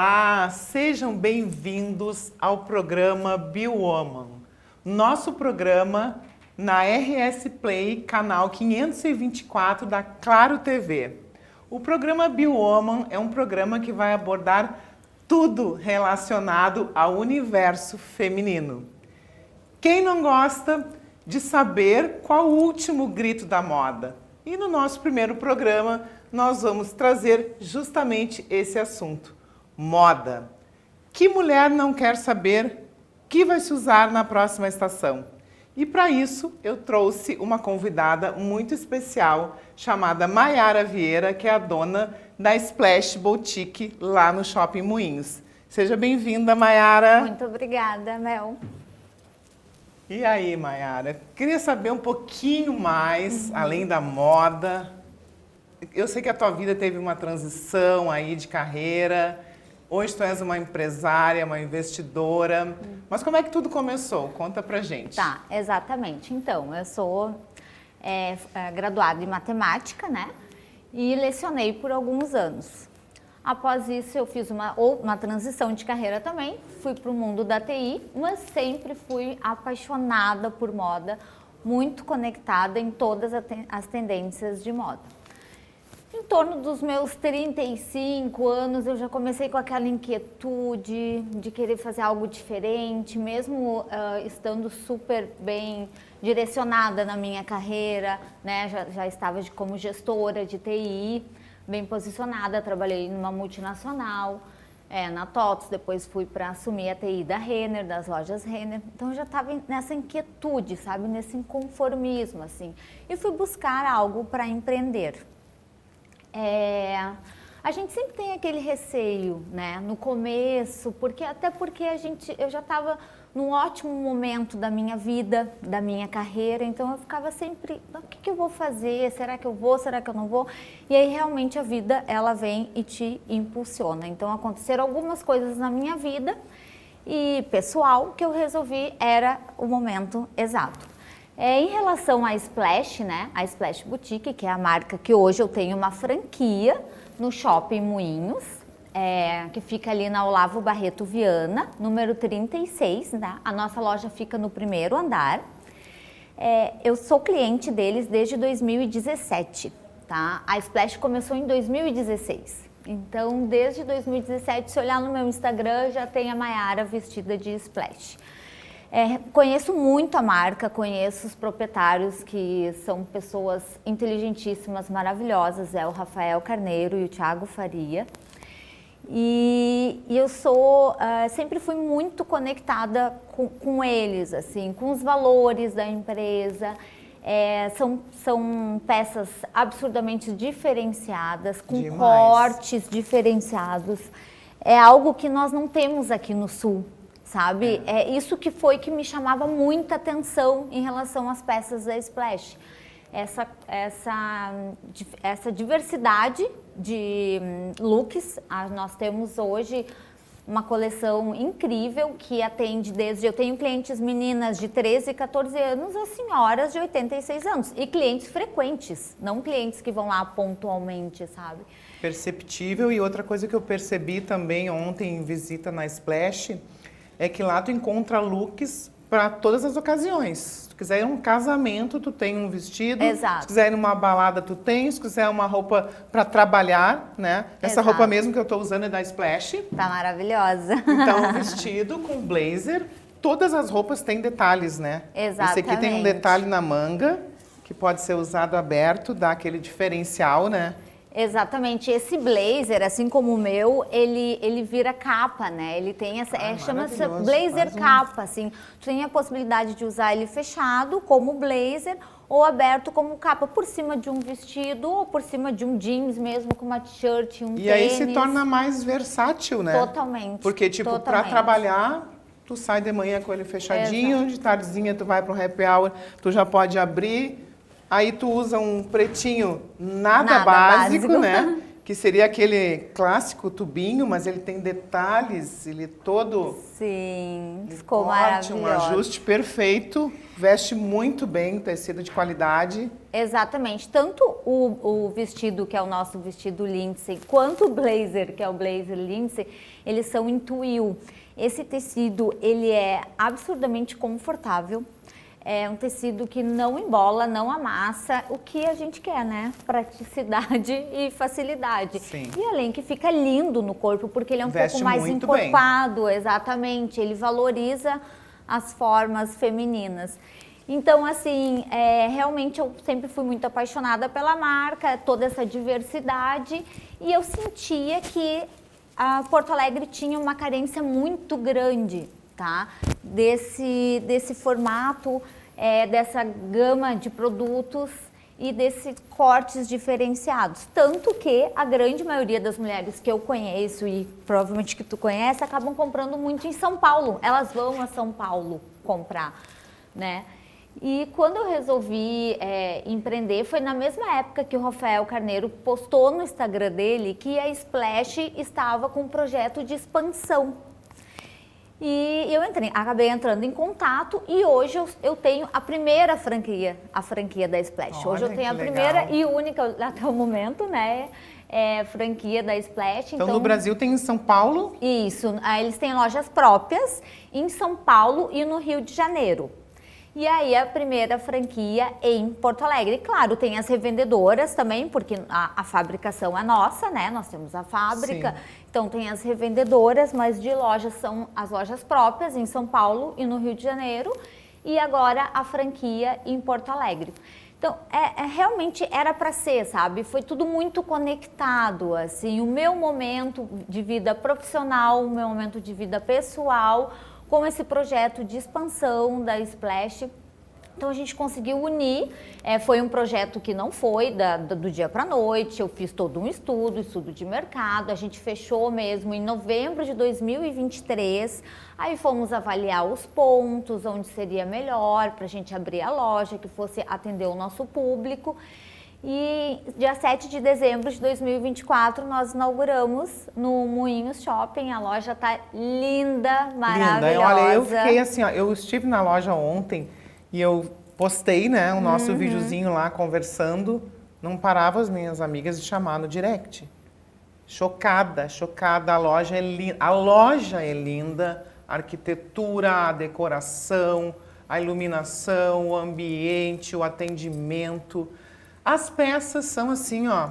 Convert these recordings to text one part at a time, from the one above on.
Olá, sejam bem-vindos ao programa BeWoman. Nosso programa na RS Play, canal 524 da Claro TV. O programa BeWoman é um programa que vai abordar tudo relacionado ao universo feminino. Quem não gosta de saber qual o último grito da moda? E no nosso primeiro programa, nós vamos trazer justamente esse assunto, moda. Que mulher não quer saber o que vai se usar na próxima estação? E para isso, eu trouxe uma convidada muito especial, chamada Maiara Vieira, que é a dona da Splash Boutique, lá no Shopping Moinhos. Seja bem-vinda, Maiara. Muito obrigada, Mel. E aí, Maiara? Queria saber um pouquinho mais, além da moda. Eu sei que a tua vida teve uma transição aí de carreira. Hoje tu és uma empresária, uma investidora. Mas como é que tudo começou? Conta pra gente. Tá, exatamente. Então, eu sou graduada em matemática, né? E lecionei por alguns anos. Após isso, eu fiz uma transição de carreira também. Fui para o mundo da TI, mas sempre fui apaixonada por moda, muito conectada em todas as tendências de moda. Em torno dos meus 35 anos, eu já comecei com aquela inquietude de querer fazer algo diferente, mesmo estando super bem direcionada na minha carreira, né? Já estava como gestora de TI, bem posicionada, trabalhei numa multinacional, na TOTS, depois fui para assumir a TI da Renner, das lojas Renner. Então eu já estava nessa inquietude, sabe, nesse inconformismo, assim, e fui buscar algo para empreender. A gente sempre tem aquele receio, né, no começo, até porque eu já estava num ótimo momento da minha vida, da minha carreira, então eu ficava sempre, o que eu vou fazer? Será que eu vou? Será que eu não vou? E aí realmente a vida, ela vem e te impulsiona. Então aconteceram algumas coisas na minha vida e pessoal que eu resolvi era o momento exato. Em relação à Splash, né, a Splash Boutique, que é a marca que hoje eu tenho uma franquia no Shopping Moinhos, que fica ali na Olavo Barreto Viana, número 36, né? A nossa loja fica no primeiro andar. Eu sou cliente deles desde 2017, tá? A Splash começou em 2016. Então, desde 2017, se olhar no meu Instagram, já tem a Maiara vestida de Splash. Conheço muito a marca, conheço os proprietários, que são pessoas inteligentíssimas, maravilhosas, o Rafael Carneiro e o Thiago Faria. E eu sempre fui muito conectada com eles, assim, com os valores da empresa. São peças absurdamente diferenciadas, com cortes diferenciados. É algo que nós não temos aqui no Sul, sabe? Isso que me chamava muita atenção em relação às peças da Splash. Essa diversidade de looks. Nós temos hoje uma coleção incrível que atende eu tenho clientes meninas de 13 e 14 anos a senhoras de 86 anos. E clientes frequentes, não clientes que vão lá pontualmente, sabe? Perceptível. E outra coisa que eu percebi também ontem em visita na Splash é que lá tu encontra looks para todas as ocasiões. Se tu quiser ir num casamento, tu tem um vestido. Exato. Se quiser ir numa balada, tu tem. Se quiser uma roupa para trabalhar, né? Essa Exato. roupa mesmo que eu estou usando é da Splash. Tá maravilhosa. Então, um vestido com blazer. Todas as roupas têm detalhes, né? Exatamente. Esse aqui tem um detalhe na manga, que pode ser usado aberto, dá aquele diferencial, né? Exatamente, esse blazer, assim como o meu, ele vira capa, né? Ele tem chama-se blazer capa, assim. Tu tem a possibilidade de usar ele fechado como blazer ou aberto como capa por cima de um vestido ou por cima de um jeans mesmo com uma t-shirt, um tênis. E aí se torna mais versátil, né? Totalmente. Porque tipo, para trabalhar, tu sai de manhã com ele fechadinho, de tardezinha tu vai para um happy hour, tu já pode abrir. Aí tu usa um pretinho nada básico, né? que seria aquele clássico tubinho, mas ele tem detalhes, ele todo... Sim, ficou corte, maravilhoso. um ajuste perfeito, veste muito bem, tecido de qualidade. Exatamente, tanto o vestido, que é o nosso vestido Lindsay, quanto o blazer, que é o blazer Lindsay, eles são em twill. Esse tecido, ele é absurdamente confortável. É um tecido que não embola, não amassa, o que a gente quer, né? Praticidade e facilidade. Sim. E além que fica lindo no corpo, porque ele é um Veste pouco mais muito encorpado, exatamente. Ele valoriza as formas femininas. Então, assim, realmente eu sempre fui muito apaixonada pela marca, toda essa diversidade, e eu sentia que a Porto Alegre tinha uma carência muito grande, tá? Desse formato, dessa gama de produtos e desses cortes diferenciados. Tanto que a grande maioria das mulheres que eu conheço e provavelmente que tu conhece, acabam comprando muito em São Paulo. Elas vão a São Paulo comprar, né? E quando eu resolvi empreender, foi na mesma época que o Rafael Carneiro postou no Instagram dele que a Splash estava com um projeto de expansão. E eu acabei entrando em contato e hoje eu tenho a primeira franquia, a franquia da Splash. Hoje eu tenho a primeira e única até o momento, né? Franquia da Splash. Então, no Brasil tem em São Paulo? Isso, eles têm lojas próprias em São Paulo e no Rio de Janeiro. E aí a primeira franquia em Porto Alegre. Claro, tem as revendedoras também, porque a fabricação é nossa, né? Nós temos a fábrica, sim. Então tem as revendedoras, mas de lojas são as lojas próprias em São Paulo e no Rio de Janeiro. E agora a franquia em Porto Alegre. Então, realmente era para ser, sabe? Foi tudo muito conectado, assim, o meu momento de vida profissional, o meu momento de vida pessoal, com esse projeto de expansão da Splash. Então a gente conseguiu unir, foi um projeto que não foi do dia para a noite, eu fiz todo um estudo de mercado, a gente fechou mesmo em novembro de 2023, aí fomos avaliar os pontos, onde seria melhor para a gente abrir a loja, que fosse atender o nosso público. E dia 7 de dezembro de 2024 nós inauguramos no Moinhos Shopping. A loja tá linda, maravilhosa. Linda. Olha, eu fiquei assim, ó, eu estive na loja ontem e eu postei, né, o nosso videozinho lá conversando. Não parava as minhas amigas de chamar no direct. Chocada, chocada. A loja é linda. A loja é linda. A arquitetura, a decoração, a iluminação, o ambiente, o atendimento. As peças são assim, ó,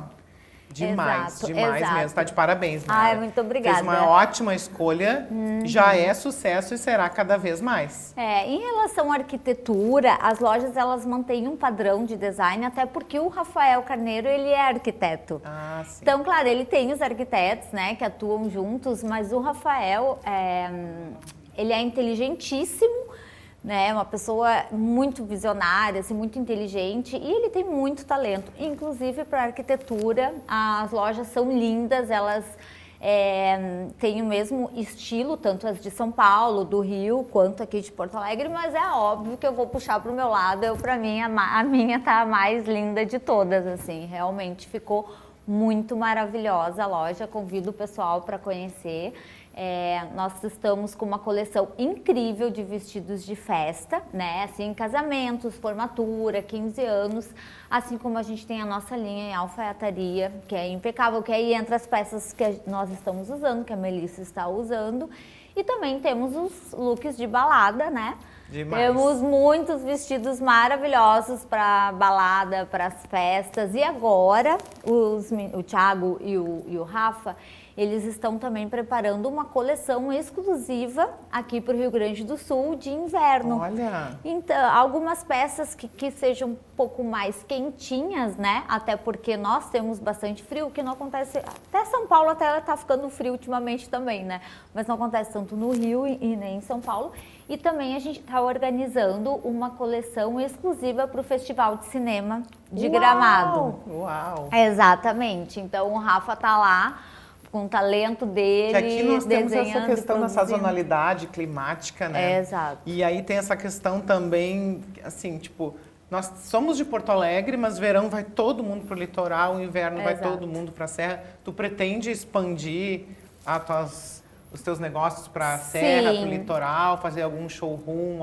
demais, exato, demais exato. mesmo. Tá de parabéns, né? Ai, muito obrigada. Fez uma ótima escolha, já é sucesso e será cada vez mais. Em relação à arquitetura, as lojas elas mantêm um padrão de design, até porque o Rafael Carneiro, ele é arquiteto. Ah, sim. Então, claro, ele tem os arquitetos, né, que atuam juntos, mas o Rafael, ele é inteligentíssimo, né, uma pessoa muito visionária, assim, muito inteligente, e ele tem muito talento, inclusive para arquitetura. As lojas são lindas, elas têm o mesmo estilo, tanto as de São Paulo, do Rio, quanto aqui de Porto Alegre, mas é óbvio que eu vou puxar para o meu lado. Para mim, a minha tá a mais linda de todas, assim, realmente ficou muito maravilhosa a loja, convido o pessoal para conhecer. Nós estamos com uma coleção incrível de vestidos de festa, né? Assim, casamentos, formatura, 15 anos, assim como a gente tem a nossa linha em alfaiataria, que é impecável, que aí entra as peças que nós estamos usando, que a Melissa está usando, e também temos os looks de balada, né? Demais. Temos muitos vestidos maravilhosos para balada, para as festas, e agora o Thiago e o Rafa, eles estão também preparando uma coleção exclusiva aqui para o Rio Grande do Sul de inverno. Olha! Então, algumas peças que sejam um pouco mais quentinhas, né? Até porque nós temos bastante frio, que não acontece... Até São Paulo até tá ficando frio ultimamente também, né? Mas não acontece tanto no Rio e nem em São Paulo. E também a gente está organizando uma coleção exclusiva para o Festival de Cinema de Gramado. Uau! Exatamente. Então, o Rafa tá lá com o talento dele, que aqui nós temos essa questão da produzindo. Sazonalidade climática, né? Exato. E aí tem essa questão também, assim, tipo, nós somos de Porto Alegre, mas verão vai todo mundo para o litoral, inverno vai Exato. todo mundo para a serra. Tu pretende expandir os teus negócios para a serra, para o litoral, fazer algum showroom,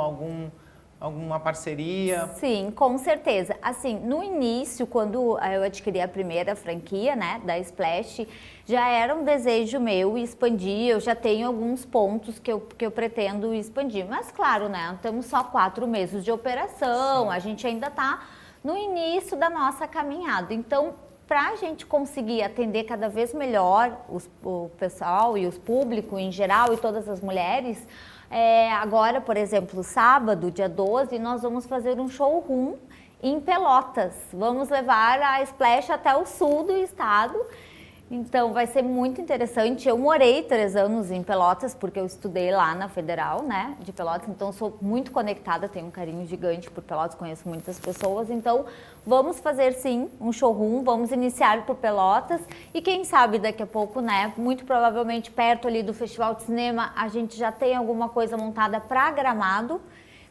alguma parceria? Sim, com certeza. Assim, no início, quando eu adquiri a primeira franquia, né, da Splash, já era um desejo meu expandir. Eu já tenho alguns pontos que eu pretendo expandir. Mas claro, né, temos só 4 meses de operação, sim, a gente ainda está no início da nossa caminhada. Então, para a gente conseguir atender cada vez melhor o pessoal e os públicos em geral e todas as mulheres, agora, por exemplo, sábado, dia 12, nós vamos fazer um showroom em Pelotas. Vamos levar a Splash até o sul do estado. Então, vai ser muito interessante. Eu morei 3 anos em Pelotas, porque eu estudei lá na Federal, né, de Pelotas. Então, sou muito conectada, tenho um carinho gigante por Pelotas, conheço muitas pessoas. Então, vamos fazer, sim, um showroom, vamos iniciar por Pelotas. E quem sabe daqui a pouco, né, muito provavelmente perto ali do Festival de Cinema, a gente já tem alguma coisa montada para Gramado.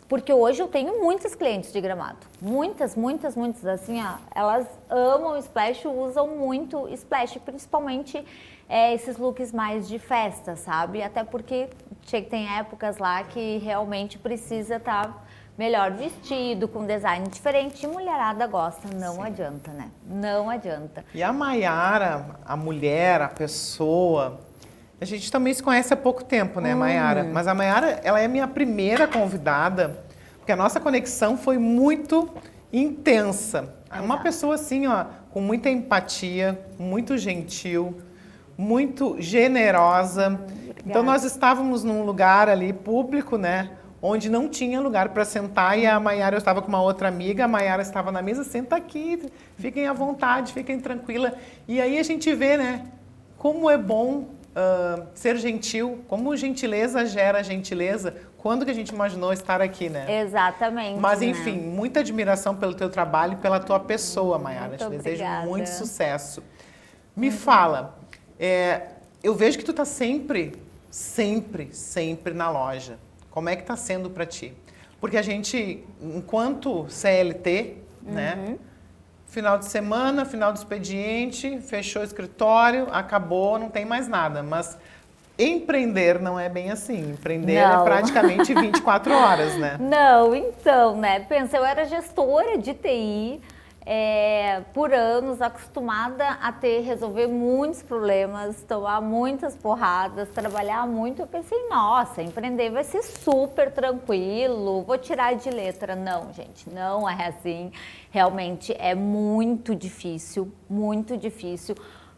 Porque hoje eu tenho muitos clientes de Gramado. Muitas, assim, ó, elas amam Splash, usam muito Splash, principalmente esses looks mais de festa, sabe? Até porque tem épocas lá que realmente precisa estar melhor vestido, com design diferente. E mulherada gosta, não sim, adianta, né? Não adianta. E a Mayara, a mulher, a pessoa... A gente também se conhece há pouco tempo, né, Mayara? Mas a Mayara, ela é minha primeira convidada, porque a nossa conexão foi muito intensa. É uma pessoa assim, ó, com muita empatia, muito gentil, muito generosa. Obrigada. Então nós estávamos num lugar ali público, né, onde não tinha lugar para sentar, e a Mayara, eu estava com uma outra amiga, a Mayara estava na mesa, senta aqui, fiquem à vontade, fiquem tranquila. E aí a gente vê, né, como é bom ser gentil, como gentileza gera gentileza. Quando que a gente imaginou estar aqui, né? Exatamente. Mas enfim, muita admiração pelo teu trabalho e pela tua pessoa, Mayara. Te desejo muito sucesso. Me fala, eu vejo que tu tá sempre na loja. Como é que tá sendo para ti? Porque a gente, enquanto CLT, né? Final de semana, final do expediente, fechou o escritório, acabou, não tem mais nada. Mas empreender não é bem assim. Empreender é praticamente 24 horas, né? Não, então, né? Pensa, eu era gestora de TI por anos, acostumada a resolver muitos problemas, tomar muitas porradas, trabalhar muito. Eu pensei, nossa, empreender vai ser super tranquilo, vou tirar de letra. Não, gente, não é assim. Realmente é muito difícil,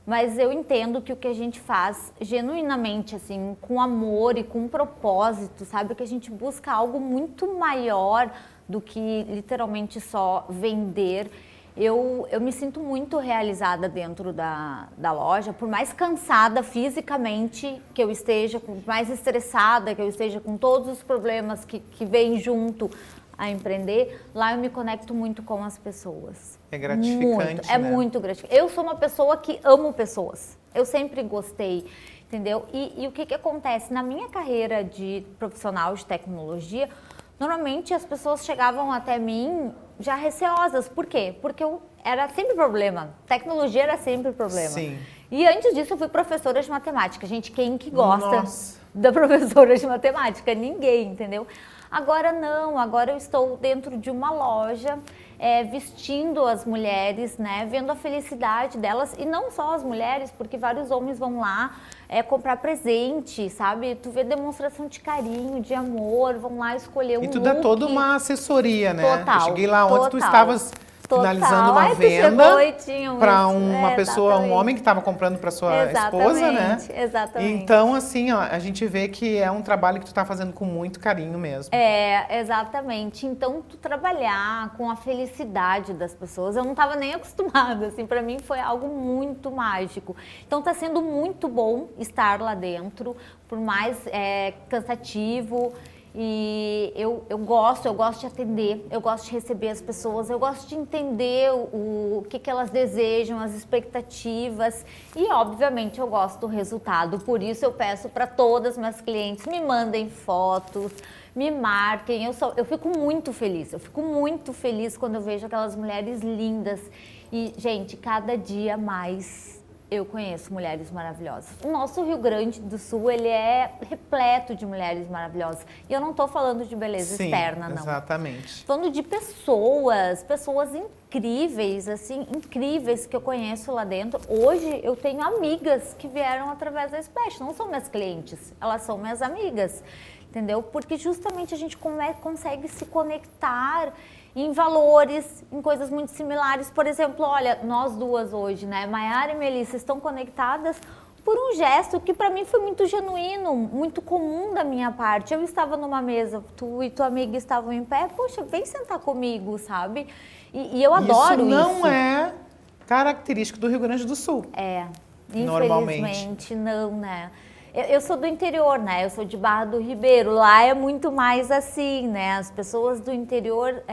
mas eu entendo que o que a gente faz genuinamente, assim, com amor e com propósito, sabe? Que a gente busca algo muito maior do que literalmente só vender. Eu me sinto muito realizada dentro da loja, por mais cansada fisicamente que eu esteja, por mais estressada que eu esteja com todos os problemas que vêm junto a empreender, lá eu me conecto muito com as pessoas. É gratificante, muito, né? Muito gratificante. Eu sou uma pessoa que amo pessoas. Eu sempre gostei, entendeu? E o que acontece? Na minha carreira de profissional de tecnologia, normalmente as pessoas chegavam até mim já receosas. Por quê? Porque era sempre problema. Tecnologia era sempre problema. Sim. E antes disso eu fui professora de matemática. Gente, quem que gosta da professora de matemática? Ninguém, entendeu? Agora não, agora eu estou dentro de uma loja, vestindo as mulheres, né, vendo a felicidade delas, e não só as mulheres, porque vários homens vão lá comprar presente, sabe? Tu vê demonstração de carinho, de amor, vão lá escolher um look. E tu dá toda uma assessoria, né? Total. Eu cheguei lá ontem, tu estavas finalizando uma Ai, venda para uma pessoa, pessoa, um homem que estava comprando para sua esposa, né? Exatamente. Então, assim, ó, a gente vê que é um trabalho que tu está fazendo com muito carinho mesmo. Exatamente. Então, tu trabalhar com a felicidade das pessoas, eu não estava nem acostumada, assim, para mim foi algo muito mágico. Então, está sendo muito bom estar lá dentro, por mais cansativo. E eu gosto de atender, eu gosto de receber as pessoas, eu gosto de entender o que elas desejam, as expectativas e, obviamente, eu gosto do resultado. Por isso, eu peço para todas as minhas clientes, me mandem fotos, me marquem. Eu fico muito feliz quando eu vejo aquelas mulheres lindas. E, gente, cada dia mais eu conheço mulheres maravilhosas. O nosso Rio Grande do Sul, ele é repleto de mulheres maravilhosas. E eu não estou falando de beleza externa, não. Exatamente. Falando de pessoas incríveis, assim, incríveis que eu conheço lá dentro. Hoje eu tenho amigas que vieram através da Splash, não são minhas clientes, elas são minhas amigas, entendeu? Porque justamente a gente consegue se conectar em valores, em coisas muito similares. Por exemplo, olha, nós duas hoje, né, Maiara e Melissa, estão conectadas por um gesto que para mim foi muito genuíno, muito comum da minha parte. Eu estava numa mesa, tu e tua amiga estavam em pé, poxa, vem sentar comigo, sabe? E eu adoro isso. Isso não é característico do Rio Grande do Sul. Infelizmente não, né? Eu sou do interior, né? Eu sou de Barra do Ribeiro. Lá é muito mais assim, né? As pessoas do interior,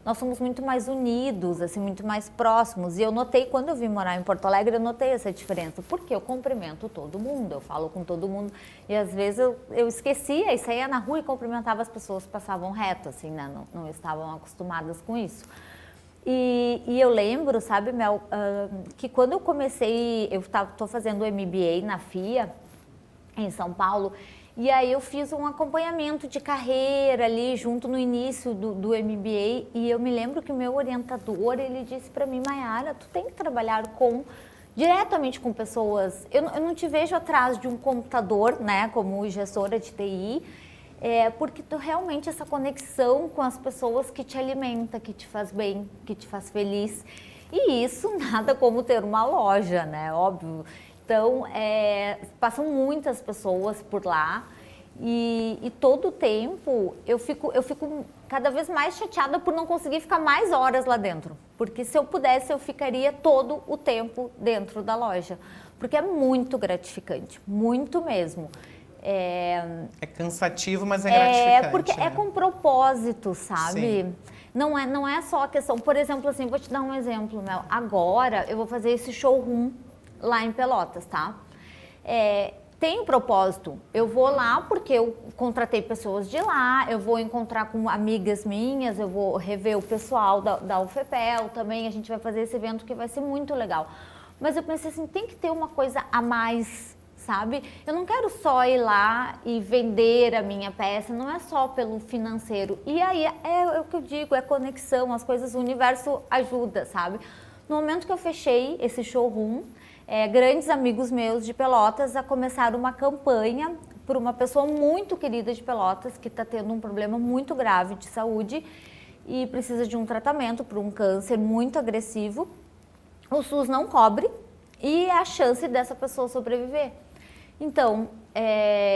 nós somos muito mais unidos, assim, muito mais próximos. E eu notei, quando eu vim morar em Porto Alegre, eu notei essa diferença. Porque eu cumprimento todo mundo, eu falo com todo mundo. E às vezes eu esquecia e saía na rua e cumprimentava as pessoas, passavam reto, assim, né? Não estavam acostumadas com isso. E eu lembro, sabe, Mel, que quando eu comecei, tô fazendo o MBA na FIA, em São Paulo, e aí eu fiz um acompanhamento de carreira ali junto no início do MBA, e eu me lembro que o meu orientador, ele disse para mim, Maiara, tu tem que trabalhar diretamente com pessoas, eu não te vejo atrás de um computador, né, como gestora de TI, porque tu realmente essa conexão com as pessoas que te alimenta, que te faz bem, que te faz feliz, e isso nada como ter uma loja, né, óbvio. Então, passam muitas pessoas por lá e todo o tempo eu fico cada vez mais chateada por não conseguir ficar mais horas lá dentro. Porque se eu pudesse, eu ficaria todo o tempo dentro da loja. Porque é muito gratificante, muito mesmo. É cansativo, mas é gratificante. Porque né? é com propósito, sabe? Sim. Não é só a questão... Por exemplo, assim, vou te dar um exemplo, Mel. Agora eu vou fazer esse showroom lá em Pelotas, tá? Tem um propósito. Eu vou lá porque eu contratei pessoas de lá, eu vou encontrar com amigas minhas, eu vou rever o pessoal da UFPEL também, a gente vai fazer esse evento que vai ser muito legal. Mas eu pensei assim, tem que ter uma coisa a mais, sabe? Eu não quero só ir lá e vender a minha peça, não é só pelo financeiro. E aí é o que eu digo, é conexão, as coisas, o universo ajuda, sabe? No momento que eu fechei esse showroom, grandes amigos meus de Pelotas começaram uma campanha por uma pessoa muito querida de Pelotas que está tendo um problema muito grave de saúde e precisa de um tratamento por um câncer muito agressivo. O SUS não cobre e a chance dessa pessoa sobreviver. Então,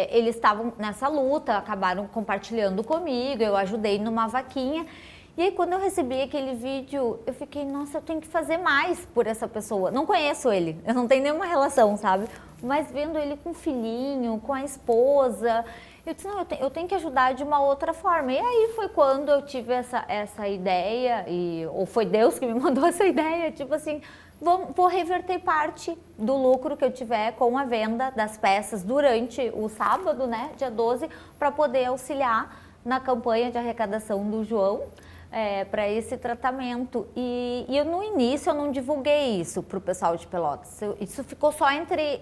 eles estavam nessa luta, acabaram compartilhando comigo, eu ajudei numa vaquinha. E aí, quando eu recebi aquele vídeo, eu fiquei, nossa, eu tenho que fazer mais por essa pessoa. Não conheço ele, eu não tenho nenhuma relação, sabe? Mas vendo ele com o filhinho, com a esposa, eu disse, não, eu tenho que ajudar de uma outra forma. E aí foi quando eu tive essa ideia, ou foi Deus que me mandou essa ideia, tipo assim, vou reverter parte do lucro que eu tiver com a venda das peças durante o sábado, né, dia 12, para poder auxiliar na campanha de arrecadação do João. Para esse tratamento. E eu, no início, eu não divulguei isso para o pessoal de Pelotas. Isso ficou só entre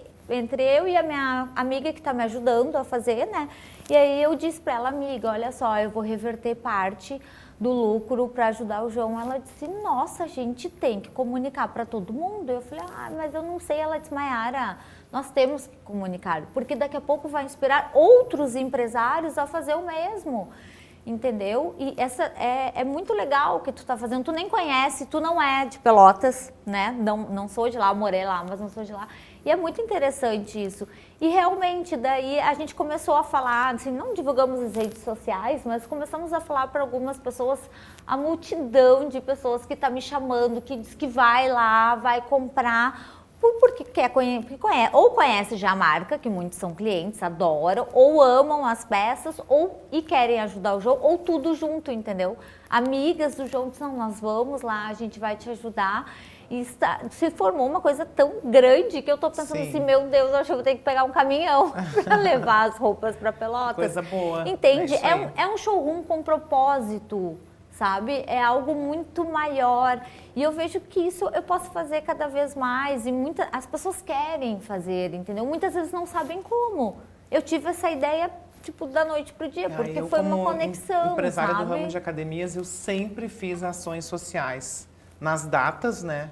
eu e a minha amiga que está me ajudando a fazer, né? E aí eu disse para ela, amiga, olha só, eu vou reverter parte do lucro para ajudar o João. Ela disse, nossa, a gente tem que comunicar para todo mundo. Eu falei, mas eu não sei. Ela disse, Maiara, nós temos que comunicar, porque daqui a pouco vai inspirar outros empresários a fazer o mesmo. Entendeu? E essa é muito legal o que tu tá fazendo. Tu nem conhece, tu não é de Pelotas, né? Não sou de lá, morei lá, mas não sou de lá. E é muito interessante isso. E realmente, daí a gente começou a falar, assim, não divulgamos as redes sociais, mas começamos a falar para algumas pessoas, a multidão de pessoas que tá me chamando, que diz que vai lá, vai comprar, Porque ou conhece já a marca, que muitos são clientes, adoram, ou amam as peças, e querem ajudar o João, ou tudo junto, entendeu? Amigas do João dizem, não, nós vamos lá, a gente vai te ajudar. E se formou uma coisa tão grande que eu tô pensando assim, meu Deus, eu acho que eu vou ter que pegar um caminhão para levar as roupas para Pelotas. Coisa boa. Entende? É um showroom com propósito, sabe? É algo muito maior. E eu vejo que isso eu posso fazer cada vez mais. E as pessoas querem fazer, entendeu? Muitas vezes não sabem como. Eu tive essa ideia, tipo, da noite pro dia, porque foi uma conexão, empresária sabe? do ramo de academias, eu sempre fiz ações sociais. Nas datas, né?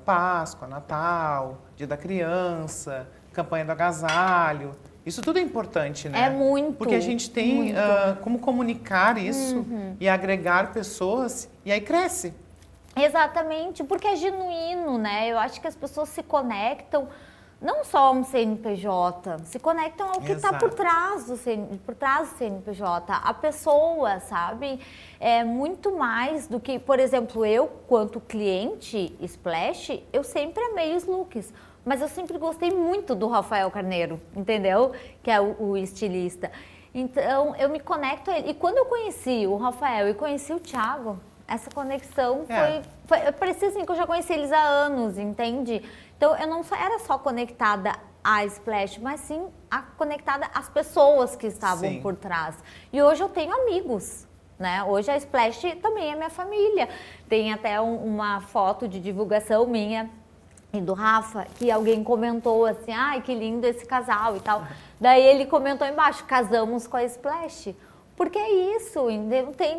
Páscoa, Natal, Dia da Criança, campanha do agasalho. Isso tudo é importante, né? É muito. Porque a gente tem como comunicar isso e agregar pessoas e aí cresce. Exatamente, porque é genuíno, né? Eu acho que as pessoas se conectam não só a um CNPJ, se conectam ao que está por trás do CNPJ, a pessoa, sabe? É muito mais do que, por exemplo, eu, quanto cliente Splash, eu sempre amei os looks. Mas eu sempre gostei muito do Rafael Carneiro, entendeu? Que é o estilista. Então, eu me conecto a ele. E quando eu conheci o Rafael e conheci o Thiago, essa conexão parecia assim que eu já conheci eles há anos, entende? Então, eu não era só conectada à Splash, mas sim conectada às pessoas que estavam por trás. E hoje eu tenho amigos, né? Hoje a Splash também é minha família. Tem até uma foto de divulgação minha e do Rafa, que alguém comentou assim, ai, que lindo esse casal e tal. Daí ele comentou embaixo, casamos com a Splash. Porque é isso,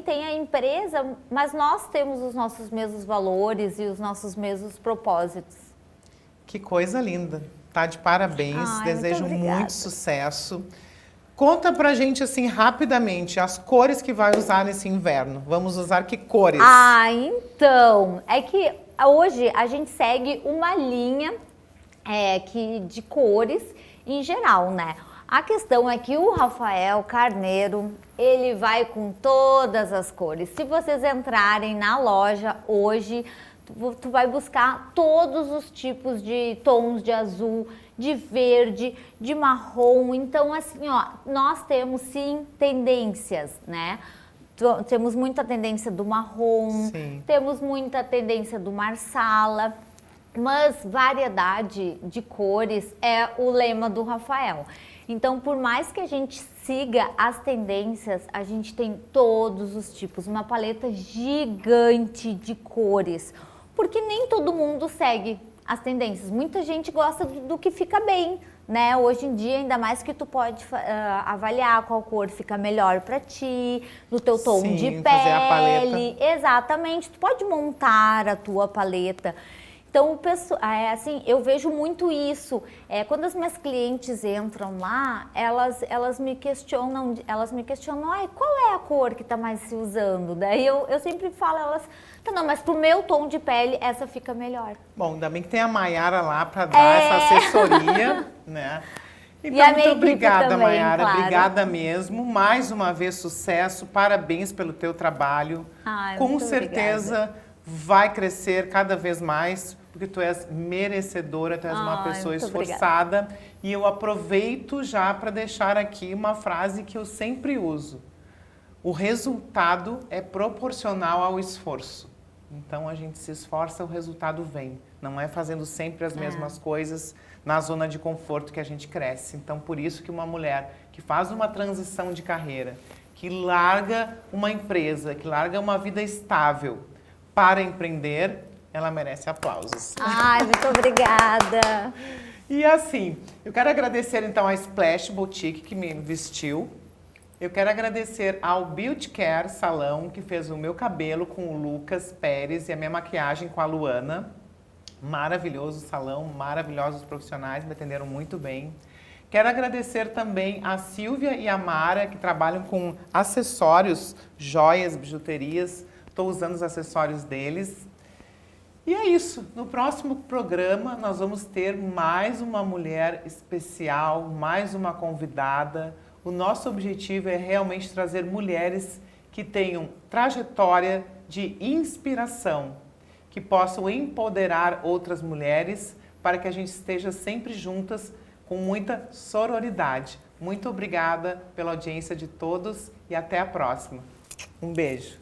tem a empresa, mas nós temos os nossos mesmos valores e os nossos mesmos propósitos. Que coisa linda. Tá de parabéns, desejo muito sucesso. Conta pra gente assim rapidamente as cores que vai usar nesse inverno. Vamos usar que cores? Então, é que hoje a gente segue uma linha de cores em geral, né? A questão é que o Rafael Carneiro, ele vai com todas as cores. Se vocês entrarem na loja hoje, tu vai buscar todos os tipos de tons de azul, de verde, de marrom. Então, assim, ó, nós temos sim tendências, né? Temos muita tendência do marrom, temos muita tendência do marsala, mas variedade de cores é o lema do Rafael. Então, por mais que a gente siga as tendências, a gente tem todos os tipos, uma paleta gigante de cores, porque nem todo mundo segue as tendências. Muita gente gosta do que fica bem, né? Hoje em dia, ainda mais que tu pode avaliar qual cor fica melhor para ti, no teu tom de pele. Fazer a paleta. Exatamente, tu pode montar a tua paleta. Então, assim, eu vejo muito isso. Quando as minhas clientes entram lá, elas me questionam, ai, qual é a cor que está mais se usando? Daí eu sempre falo, não, mas pro meu tom de pele, essa fica melhor. Bom, ainda bem que tem a Maiara lá para dar essa assessoria, né? Então, muito obrigada, Maiara. Claro. Obrigada mesmo. Mais uma vez, sucesso. Parabéns pelo teu trabalho. Com certeza vai crescer cada vez mais, porque tu és merecedora, tu és uma pessoa esforçada. E eu aproveito já para deixar aqui uma frase que eu sempre uso. O resultado é proporcional ao esforço. Então, a gente se esforça, o resultado vem. Não é fazendo sempre as mesmas coisas na zona de conforto que a gente cresce. Então, por isso que uma mulher que faz uma transição de carreira, que larga uma empresa, que larga uma vida estável para empreender, ela merece aplausos. Ai, muito obrigada. E assim, eu quero agradecer então a Splash Boutique que me vestiu. Eu quero agradecer ao Beauty Care Salão, que fez o meu cabelo com o Lucas Pérez e a minha maquiagem com a Luana. Maravilhoso o salão, maravilhosos profissionais, me atenderam muito bem. Quero agradecer também a Silvia e a Mara, que trabalham com acessórios, joias, bijuterias. Estou usando os acessórios deles. E é isso. No próximo programa, nós vamos ter mais uma mulher especial, mais uma convidada. O nosso objetivo é realmente trazer mulheres que tenham trajetória de inspiração, que possam empoderar outras mulheres para que a gente esteja sempre juntas com muita sororidade. Muito obrigada pela audiência de todos e até a próxima. Um beijo.